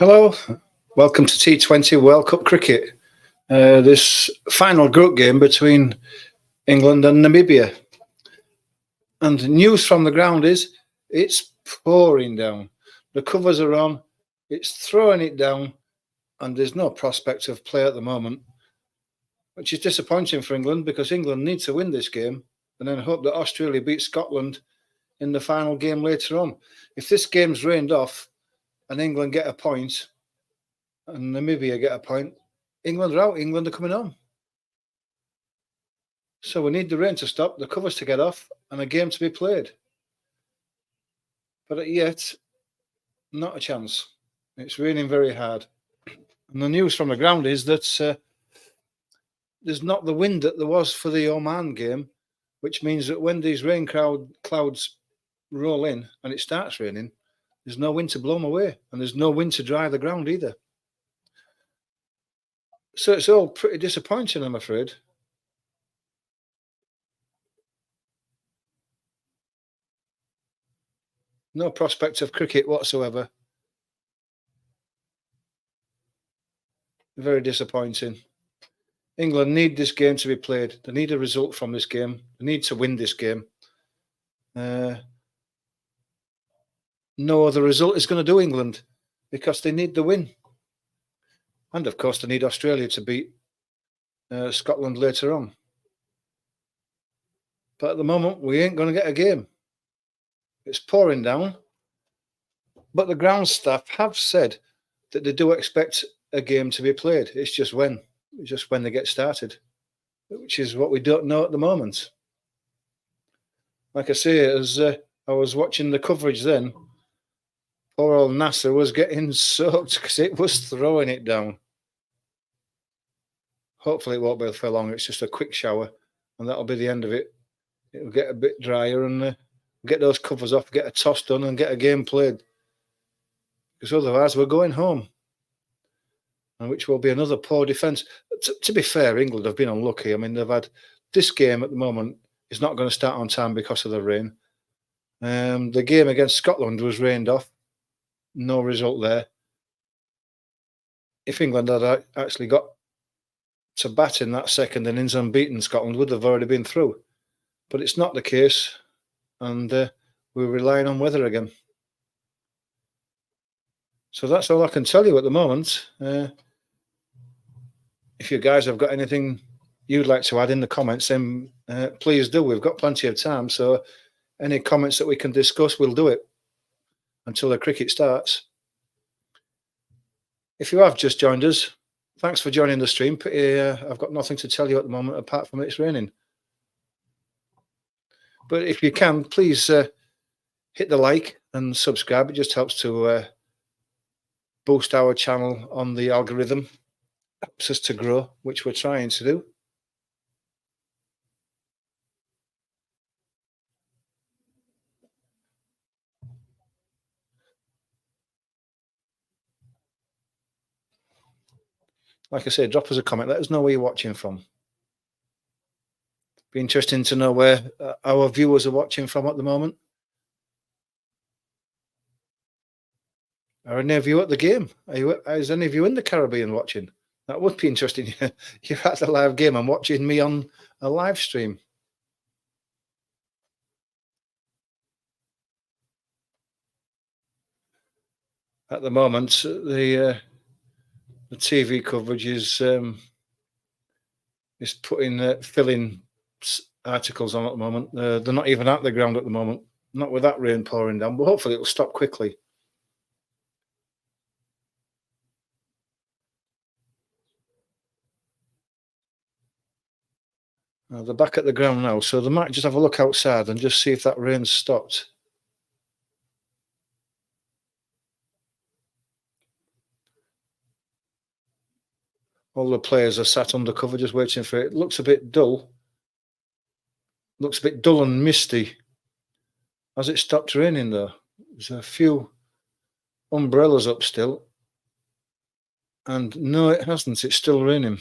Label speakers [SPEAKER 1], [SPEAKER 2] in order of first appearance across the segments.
[SPEAKER 1] Hello, welcome to T20 World Cup cricket. This final group game between England and Namibia. And news from the ground is it's pouring down. The covers are on, it's throwing it down, and there's no prospect of play at the moment, which is disappointing for England because England need to win this game and then hope that Australia beats Scotland in the final game later on. If this game's rained off and England get a point, and Namibia get a point, England are out. England are coming home. So we need the rain to stop, the covers to get off, and a game to be played. But yet, not a chance. It's raining very hard. And the news from the ground is that there's not the wind that there was for the Oman game, which means that when these rain clouds roll in and it starts raining, there's no wind to blow them away, and there's no wind to dry the ground either. So it's all pretty disappointing, I'm afraid. No prospect of cricket whatsoever. Very disappointing. England need this game to be played. They need a result from this game. They need to win this game. No other result is going to do England because they need the win. And of course, they need Australia to beat Scotland later on. But at the moment, we ain't going to get a game. It's pouring down. But the ground staff have said that they do expect a game to be played. It's just when they get started, which is what we don't know at the moment. Like I say, as I was watching the coverage then, poor old Nasser was getting soaked because it was throwing it down. Hopefully it won't be for long. It's just a quick shower and that'll be the end of it. It'll get a bit drier and get those covers off, get a toss done and get a game played. Because otherwise we're going home. And which will be another poor defence. To be fair, England have been unlucky. I mean, they've had this game at the moment is not going to start on time because of the rain. The game against Scotland was rained off. No result there. If England had actually got to bat in that second innings and beaten Scotland, would have already been through. But it's not the case. And we're relying on weather again. So that's all I can tell you at the moment. If you guys have got anything you'd like to add in the comments, then please do. We've got plenty of time. So any comments that we can discuss, we'll do it until the cricket starts. If you have just joined us, thanks for joining the stream. I've got nothing to tell you at the moment apart from it's raining. But if you can, please hit the like and subscribe. It just helps to boost our channel on the algorithm. Helps us to grow, which we're trying to do. Like I say, drop us a comment. Let us know where you're watching from. Be interesting to know where our viewers are watching from at the moment. Are any of you at the game? Is any of you in the Caribbean watching? That would be interesting. You're at the live game and watching me on a live stream. At the moment, the TV coverage is filling articles on at the moment. They're not even at the ground at the moment. Not with that rain pouring down, but hopefully it'll stop quickly. They're back at the ground now, so they might just have a look outside and just see if that rain's stopped. All the players are sat under cover just waiting for it. It looks a bit dull. Looks a bit dull and misty. Has it stopped raining though? There's a few umbrellas up still. And no, it hasn't. It's still raining.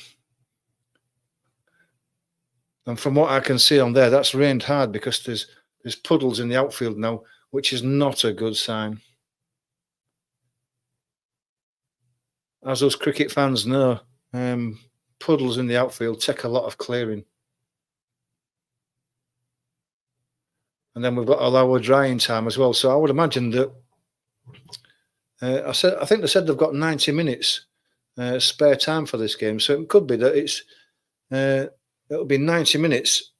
[SPEAKER 1] And from what I can see on there, that's rained hard because there's puddles in the outfield now, which is not a good sign. as us cricket fans know, puddles in the outfield take a lot of clearing. And then we've got to allow a drying time as well. So I would imagine that I think they said they've got 90 minutes spare time for this game. So it could be that it'll be 90 minutes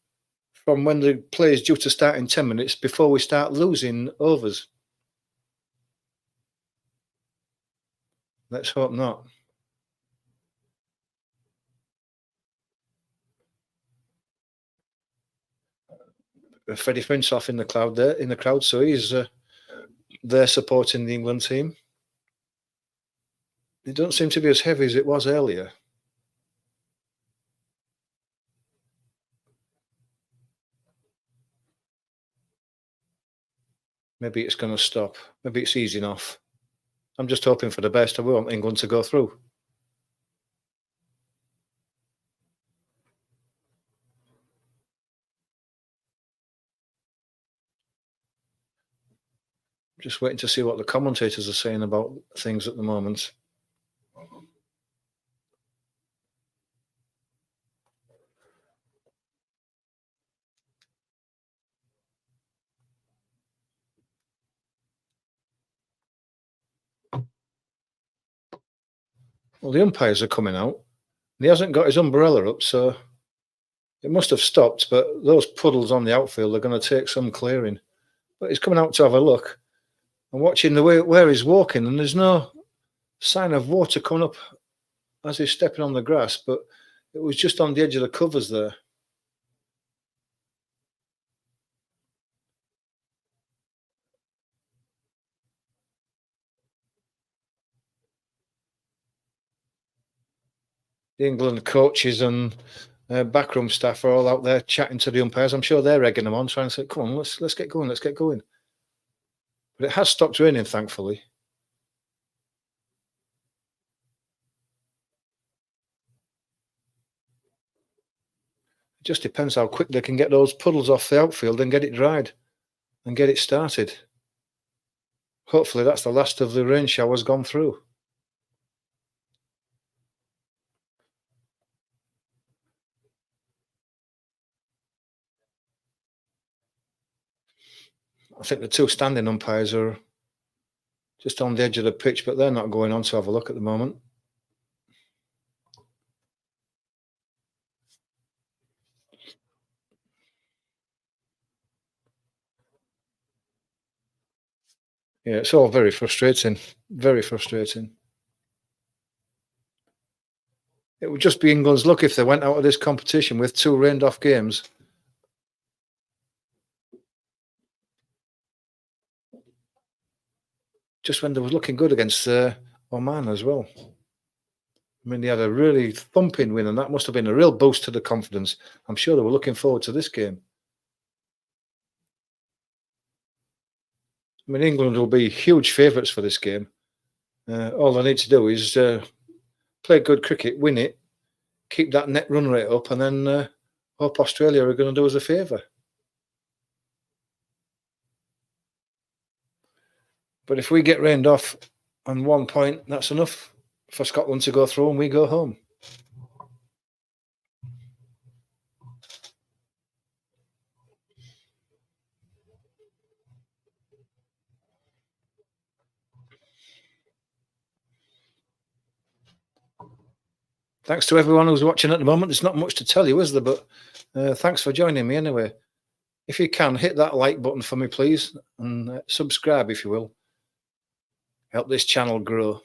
[SPEAKER 1] from when the play is due to start in 10 minutes before we start losing overs. Let's hope not. Freddie Flintoff in the crowd, so he's there supporting the England team. It doesn't seem to be as heavy as it was earlier. Maybe it's going to stop. Maybe it's easing off. I'm just hoping for the best. I want England to go through. Just waiting to see what the commentators are saying about things at the moment. Well, the umpires are coming out. He hasn't got his umbrella up, so it must have stopped. But those puddles on the outfield are going to take some clearing. But he's coming out to have a look. I'm watching the way where he's walking, and there's no sign of water coming up as he's stepping on the grass, but it was just on the edge of the covers there. The England coaches and backroom staff are all out there chatting to the umpires. I'm sure they're egging them on, trying to say, "Come on, let's get going, let's get going." But it has stopped raining, thankfully. It just depends how quick they can get those puddles off the outfield and get it dried and get it started. Hopefully, that's the last of the rain showers gone through. I think the two standing umpires are just on the edge of the pitch, but they're not going on to have a look at the moment. Yeah, it's all very frustrating. Very frustrating. It would just be England's luck if they went out of this competition with two rained off games. Just when they were looking good against Oman as well. I mean, they had a really thumping win, and that must have been a real boost to the confidence. I'm sure they were looking forward to this game. I mean, England will be huge favourites for this game. All they need to do is play good cricket, win it, keep that net run rate up, and then hope Australia are going to do us a favour. But if we get rained off on 1 point, that's enough for Scotland to go through and we go home. Thanks to everyone who's watching at the moment. There's not much to tell you, is there? But thanks for joining me anyway. If you can, hit that like button for me, please, and subscribe if you will. Help this channel grow.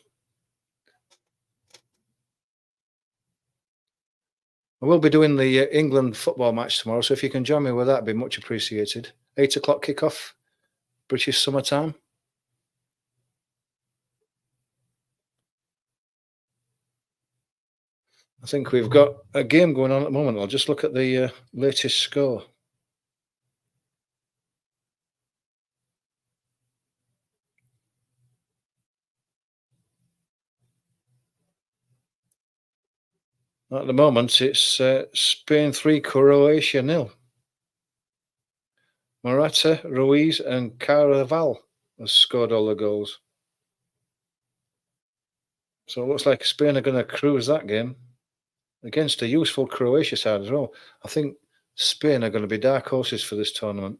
[SPEAKER 1] I will be doing the England football match tomorrow, so if you can join me with that, it'd be much appreciated. 8 o'clock kickoff, British summertime. I think we've got a game going on at the moment. I'll just look at the latest score. At the moment, it's Spain 3, Croatia 0. Morata, Ruiz, and Caraval has scored all the goals. So it looks like Spain are going to cruise that game against a useful Croatia side as well. I think Spain are going to be dark horses for this tournament.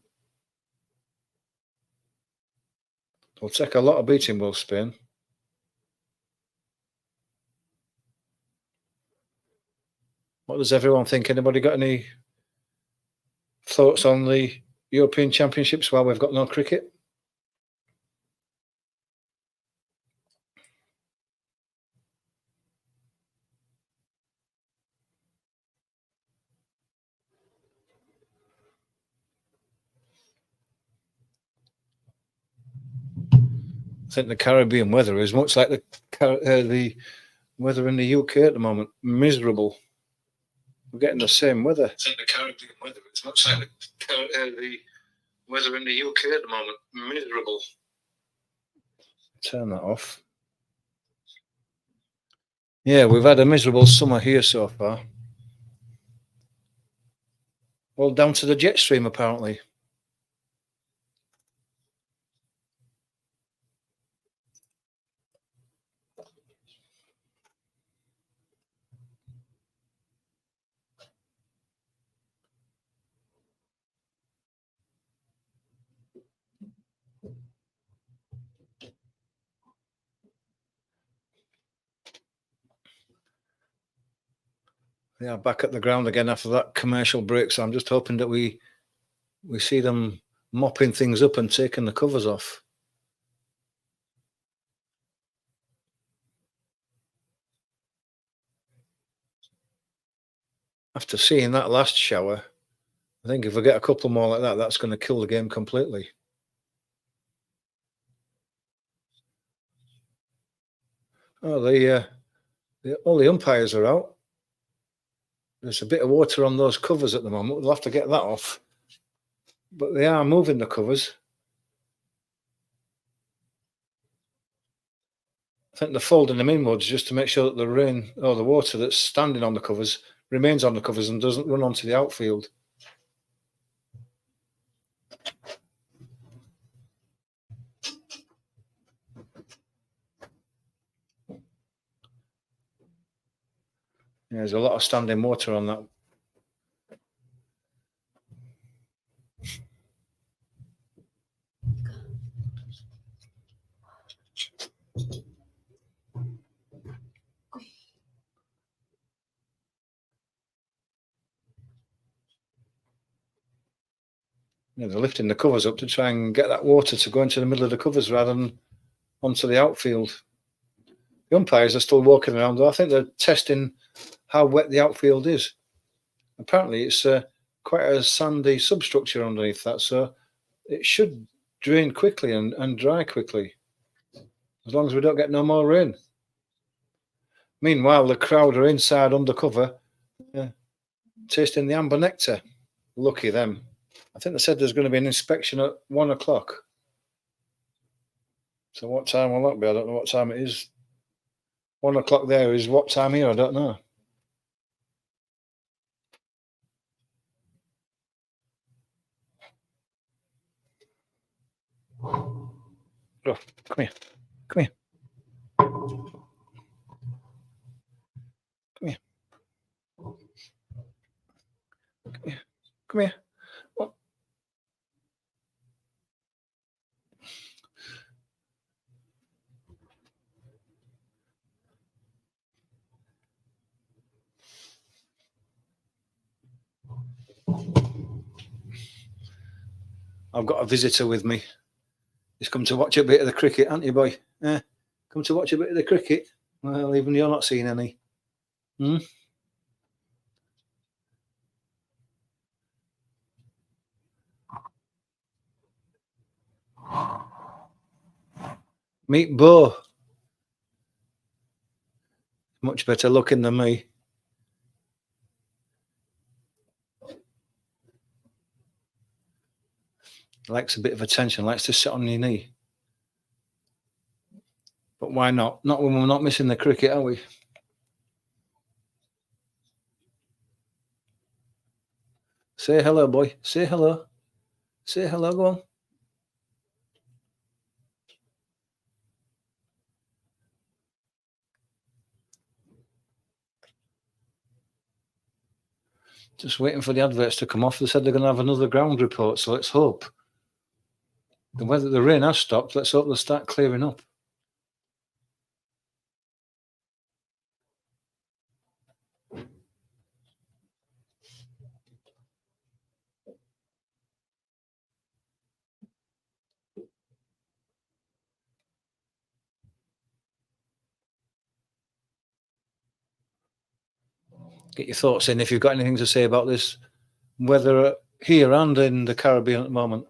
[SPEAKER 1] They'll take a lot of beating, will Spain? What does everyone think? Anybody got any thoughts on the European Championships while we've got no cricket? I think the Caribbean weather is much like the weather in the UK at the moment. Miserable. We're getting the same weather. I think the Caribbean weather is much like the weather in the UK at the moment. Miserable. Turn that off. Yeah, we've had a miserable summer here so far. All down to the jet stream, apparently. Yeah, back at the ground again after that commercial break. So I'm just hoping that we see them mopping things up and taking the covers off. After seeing that last shower, I think if we get a couple more like that, that's going to kill the game completely. Oh, all the umpires are out. There's a bit of water on those covers at the moment. We'll have to get that off. But they are moving the covers. I think they're folding them inwards just to make sure that the rain or the water that's standing on the covers remains on the covers and doesn't run onto the outfield. Yeah, there's a lot of standing water on that. Yeah, they're lifting the covers up to try and get that water to go into the middle of the covers rather than onto the outfield. The umpires are still walking around, though. I think they're testing how wet the outfield is. Apparently, it's quite a sandy substructure underneath that, so it should drain quickly and dry quickly, as long as we don't get no more rain. Meanwhile, the crowd are inside undercover, tasting the amber nectar. Lucky them. I think they said there's going to be an inspection at 1 o'clock. So what time will that be? I don't know what time it is. 1 o'clock there is what time here? I don't know. Oh, come here. Come here. Come here. Come here. Come here. Oh. I've got a visitor with me. He's come to watch a bit of the cricket, aren't you, boy? Come to watch a bit of the cricket? Well, even you're not seeing any. Hmm? Meet Bo. Much better looking than me. Likes a bit of attention, likes to sit on your knee. But why not? Not when we're not missing the cricket, are we? Say hello, boy. Say hello. Say hello, go on. Just waiting for the adverts to come off. They said they're going to have another ground report, so let's hope. The weather, the rain has stopped. Let's hope they'll start clearing up. Get your thoughts in if you've got anything to say about this weather here and in the Caribbean at the moment.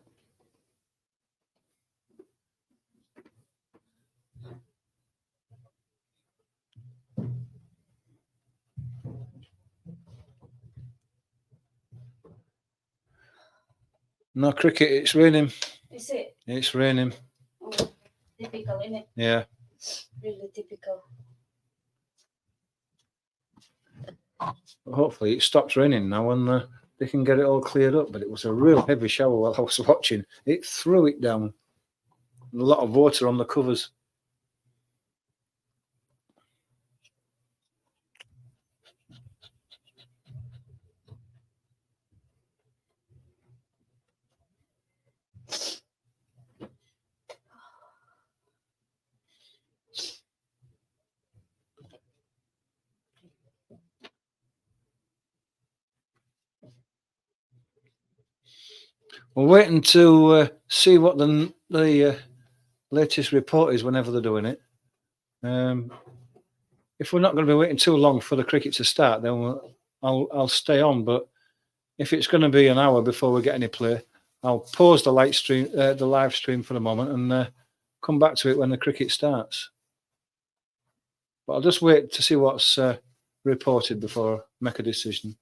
[SPEAKER 1] No cricket, it's raining.
[SPEAKER 2] Is it?
[SPEAKER 1] It's raining.
[SPEAKER 2] Oh, typical, isn't it?
[SPEAKER 1] Yeah.
[SPEAKER 2] Really typical.
[SPEAKER 1] Hopefully it stops raining now and they can get it all cleared up. But it was a real heavy shower while I was watching. It threw it down. A lot of water on the covers. We're waiting to see what the latest report is whenever they're doing it. If we're not going to be waiting too long for the cricket to start, then I'll stay on. But if it's going to be an hour before we get any play, I'll pause the live stream for a moment and come back to it when the cricket starts. But I'll just wait to see what's reported before I make a decision.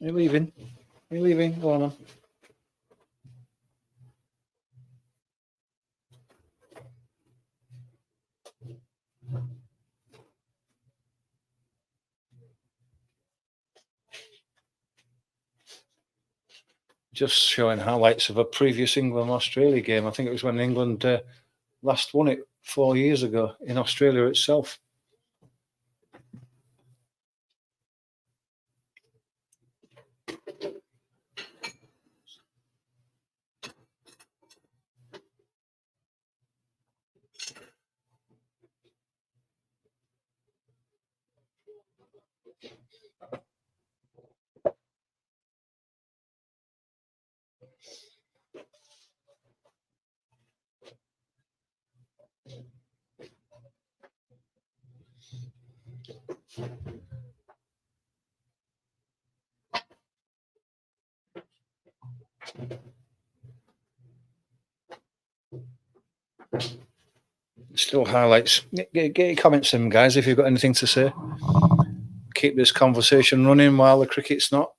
[SPEAKER 1] Are you leaving? Are you leaving? Go on. Just showing highlights of a previous England-Australia game. I think it was when England last won it 4 years ago in Australia itself. Still highlights. Get your comments in, guys, if you've got anything to say. Keep this conversation running while the cricket's not.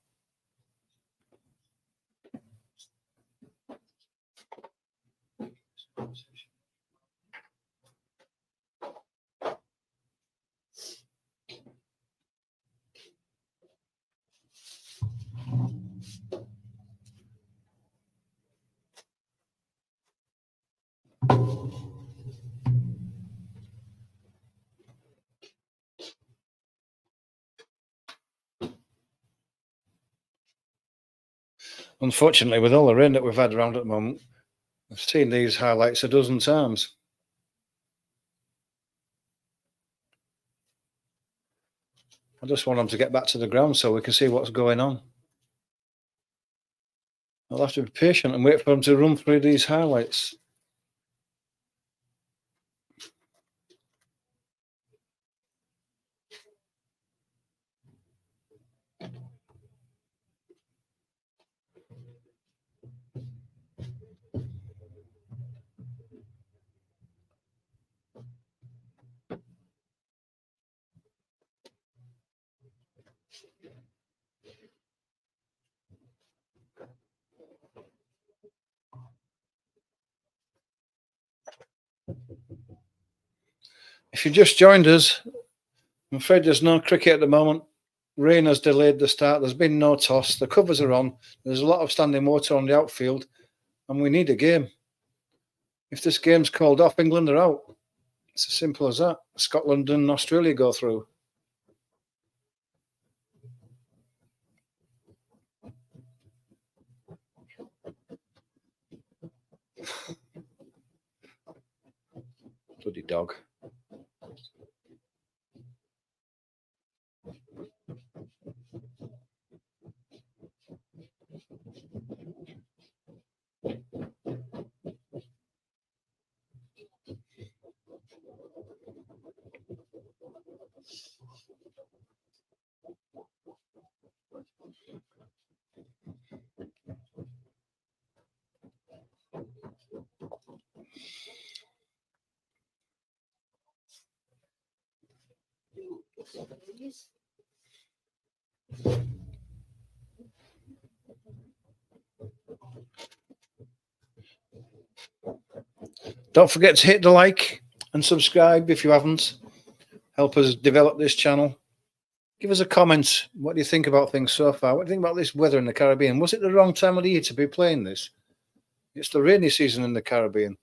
[SPEAKER 1] Unfortunately, with all the rain that we've had around at the moment, I've seen these highlights a dozen times. I just want them to get back to the ground so we can see what's going on. I'll have to be patient and wait for them to run through these highlights. If you just joined us, I'm afraid there's no cricket at the moment. Rain has delayed the start. There's been no toss. The covers are on. There's a lot of standing water on the outfield, and we need a game. If this game's called off, England are out. It's as simple as that. Scotland and Australia go through. Bloody dog. Don't forget to hit the like and subscribe if you haven't. Help us develop this channel. Give us a comment. What do you think about things so far? What do you think about this weather in the Caribbean? Was it the wrong time of the year to be playing this? It's the rainy season in the Caribbean.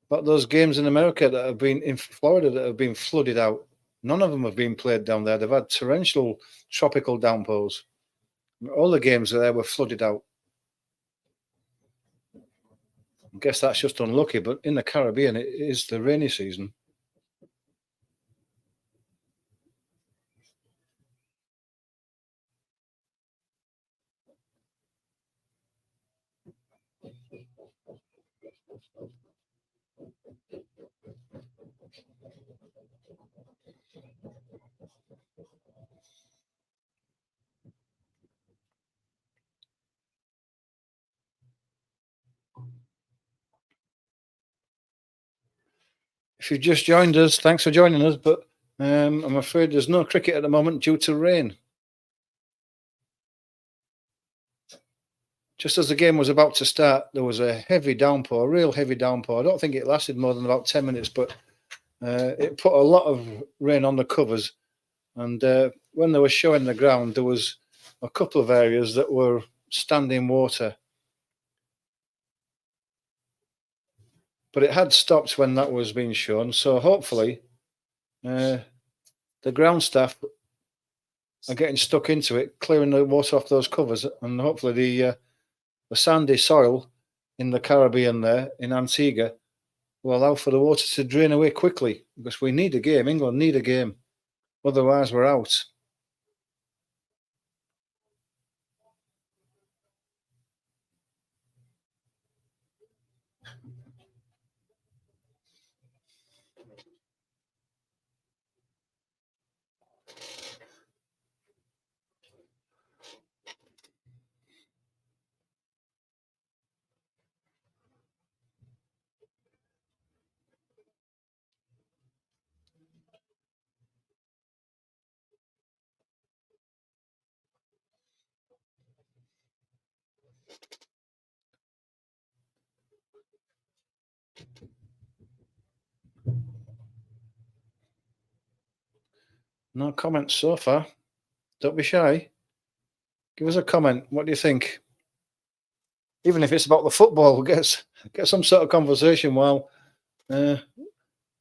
[SPEAKER 1] But those games in America that have been in Florida that have been flooded out, none of them have been played down there. They've had torrential tropical downpours. All the games there were flooded out. I guess that's just unlucky, but in the Caribbean, it is the rainy season. If you've just joined us, thanks for joining us, but I'm afraid there's no cricket at the moment due to rain. Just as the game was about to start, there was a heavy downpour, a real heavy downpour. I don't think it lasted more than about 10 minutes, but it put a lot of rain on the covers. And when they were showing the ground, there was a couple of areas that were standing water. But it had stopped when that was being shown. So hopefully the ground staff are getting stuck into it, clearing the water off those covers. And hopefully the sandy soil in the Caribbean there, in Antigua, will allow for the water to drain away quickly. Because we need a game. England need a game. Otherwise, we're out. No comments so far. Don't be shy. Give us a comment. What do you think? Even if it's about the football, get some sort of conversation while we're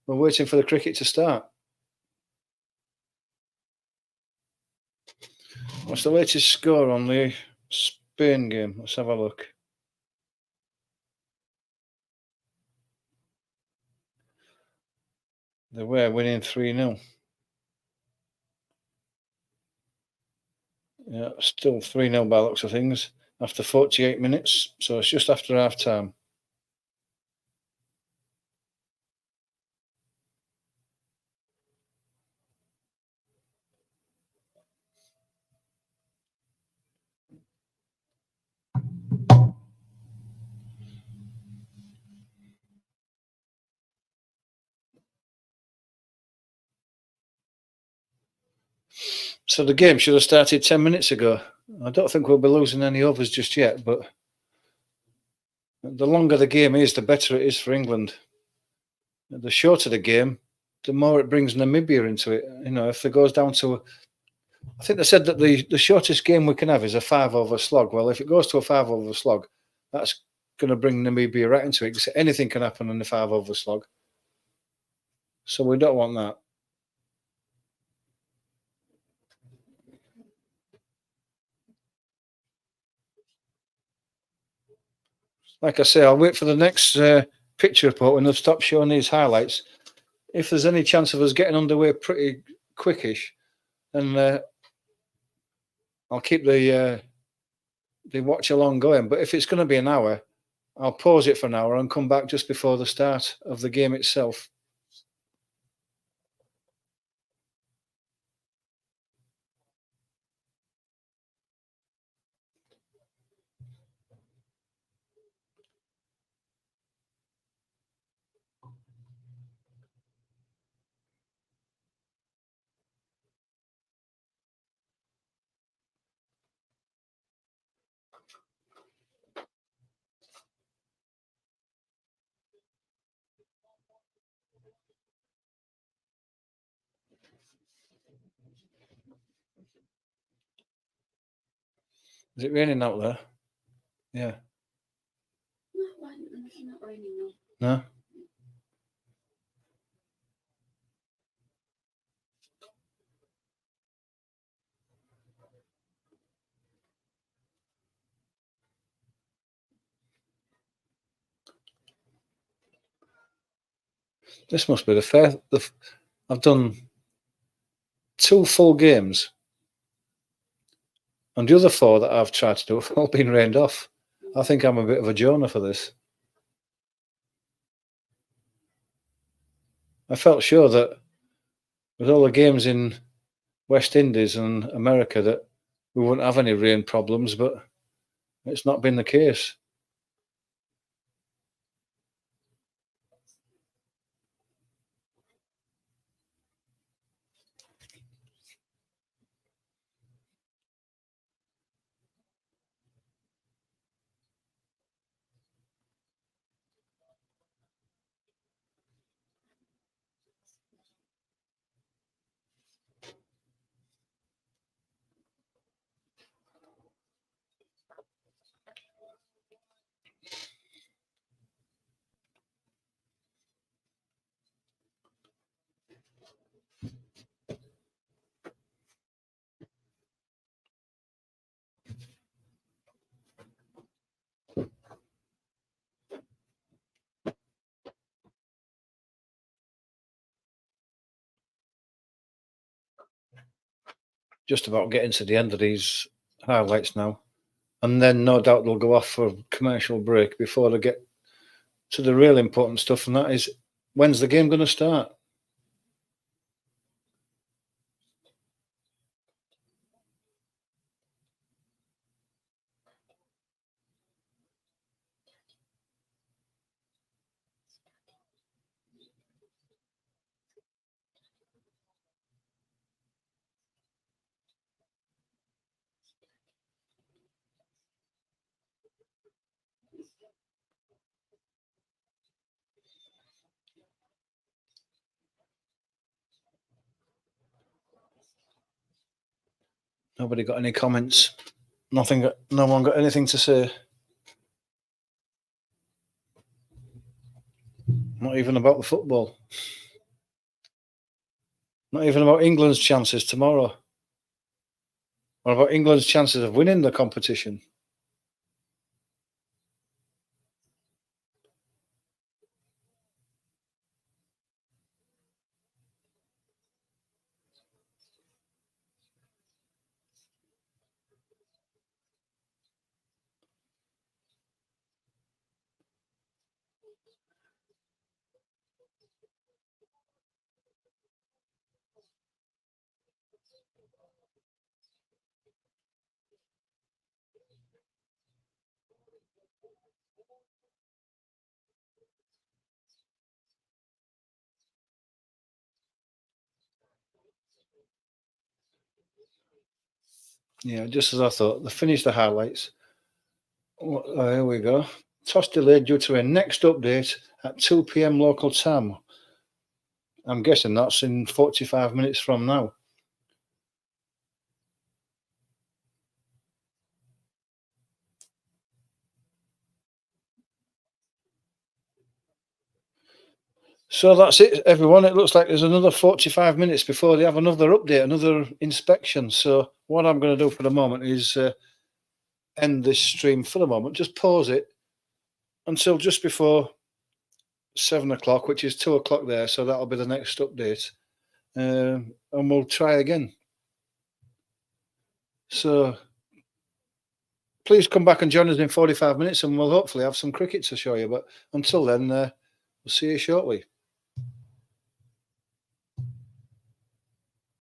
[SPEAKER 1] waiting for the cricket to start. What's the latest score on the Spain game? Let's have a look. They were winning 3-0. Yeah, still 3-0 by the looks of things after 48 minutes. So it's just after half time. So the game should have started 10 minutes ago. I don't think we'll be losing any overs just yet, but the longer the game is, the better it is for England. the shorter the game, the more it brings Namibia into it. You know, if it goes down to, I think they said that the shortest game we can have is a 5-over slog. Well, if it goes to a 5-over slog, that's going to bring Namibia right into it, because anything can happen in the 5-over slog. So we don't want that. Like I say, I'll wait for the next picture report when they've stopped showing these highlights. If there's any chance of us getting underway pretty quickish, then I'll keep the watch along going. But if it's going to be an hour, I'll pause it for an hour and come back just before the start of the game itself. Is it raining out there? Yeah.
[SPEAKER 2] Not raining.
[SPEAKER 1] No? This must be I've done 2 full games, and the other 4 that I've tried to do have all been rained off. I think I'm a bit of a Jonah for this. I felt sure that with all the games in West Indies and America that we wouldn't have any rain problems, but it's not been the case. Just about getting to the end of these highlights now, and then no doubt they'll go off for a commercial break before they get to the real important stuff, and that is, when's the game going to start? Nobody got any comments? Nothing. No one got anything to say? Not even about the football. Not even about England's chances tomorrow. What about England's chances of winning the competition? Yeah, just as I thought. They finished the highlights. Here we go. Toss delayed due to a next update at 2 p.m. local time. I'm guessing that's in 45 minutes from now. So that's it, everyone. It looks like there's another 45 minutes before they have another update, another inspection. So what I'm going to do for the moment is end this stream for the moment. Just pause it until just before 7 o'clock, which is 2 o'clock there. So that'll be the next update. And we'll try again. So please come back and join us in 45 minutes and we'll hopefully have some cricket to show you. But until then, we'll see you shortly.